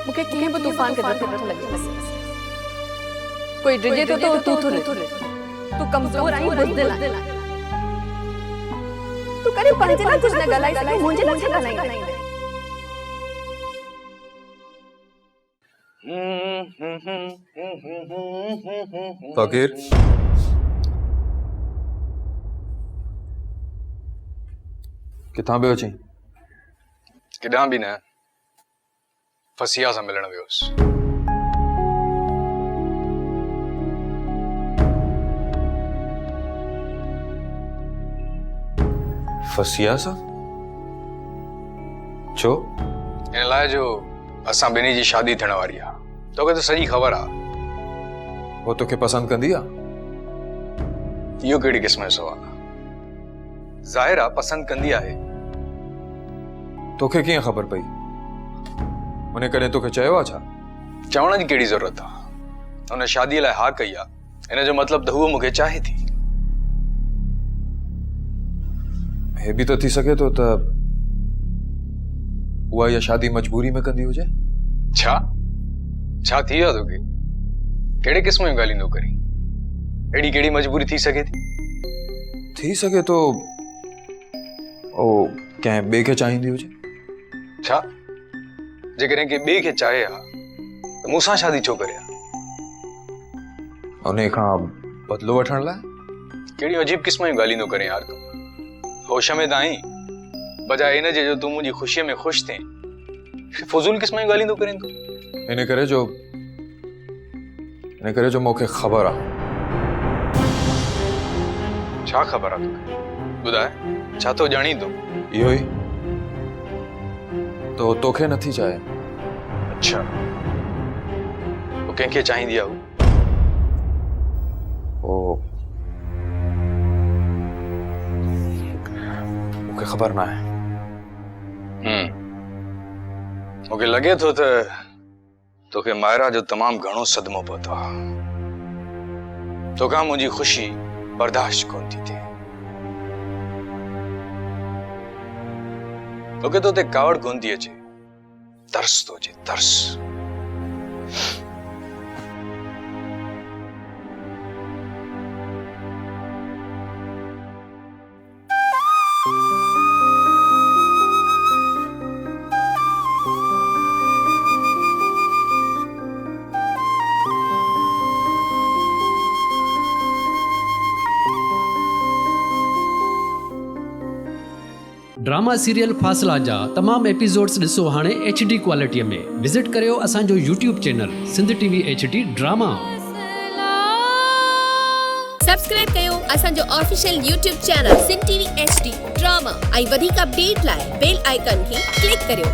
मुके कंहिं बि तूफान के दर नथो लॻे कोई डिॼे तो तू थोरे तू कमज़ोर आई बुज़दिल आई तू करे पंहिंजे लाइ कुझु न ॻाल्हाए सघे मुंहिंजे लाइ छा ॻाल्हाईंदे फ़कीर किथां पियो अचीं? किॾां बि न, फसिया सां मिलण वियोसि। फसिया सां? छो? इन लाइ जो असां ॿिन्ही जी शादी थियण वारी आहे। तोखे त सॼी ख़बर आहे। वो तोखे पसंद कंदी आहे? इहो कहिड़ी क़िस्म जो सुवाल आहे? ज़ाहिर आहे पसंद कंदी आहे। तोखे कीअं ख़बर पई? उन कॾहिं तोखे चयो आहे छा? चवण जी कहिड़ी ज़रूरत आहे? हुन शादीअ लाइ हा कई आहे, इन जो मतिलबु त हूअ मूंखे चाहे थी। हे बि त थी सघे थो त उहा इहा शादी मजबूरी में कंदी हुजे। छा थी वियो तोखे? कहिड़े क़िस्म जूं ॻाल्हियूं थो करीं? अहिड़ी कहिड़ी मजबूरी थी सघे थी सघे थो ओ कंहिं ॿिए खे चाहींदी हुजे। छा जेकॾहिं के ॿिए खे चाहे हा त मूंसां शादी छो करे हा? उन खां बदिलो वठण लाइ? कहिड़ी अजीब क़िस्म जूं ॻाल्हियूं थो करे यार तूं? होश में त आहीं? बजाए इन जे जो तूं मुंहिंजी ख़ुशीअ में ख़ुशि थीं, फज़ूल क़िस्म जूं ॻाल्हियूं थो करीं तूं? इन करे जो मूंखे ख़बर आहे। छा ख़बर आहे तोखे? ॿुधाए, छा थो ॼाणी तूं? इहो ई तो तोखे नथी चाहे। अच्छा, तो कंहिंखे चाहींदी आहे ओ मूंखे ख़बर न आहे। मूंखे लॻे थो त तोखे मायरा जो तमामु घणो सदमो पहुतो आहे। तोखां मुंहिंजी ख़ुशी बर्दाश्त कोन थी थिए। तोखे तो ते कावड़ कोन थी अचे, तरस थो अचे, तरस। ड्रामा सीरियल फ़ासिला जा तमाम एपिसोड्स ॾिसो हाणे HD क्वालिटीअ में। विज़िट करियो असांजो YouTube channel Sindh TV HD drama. Subscribe कयो असांजो official YouTube channel Sindh TV HD drama ऐं वधीक अपडेट लाइ बेल आइकन खे क्लिक करियो।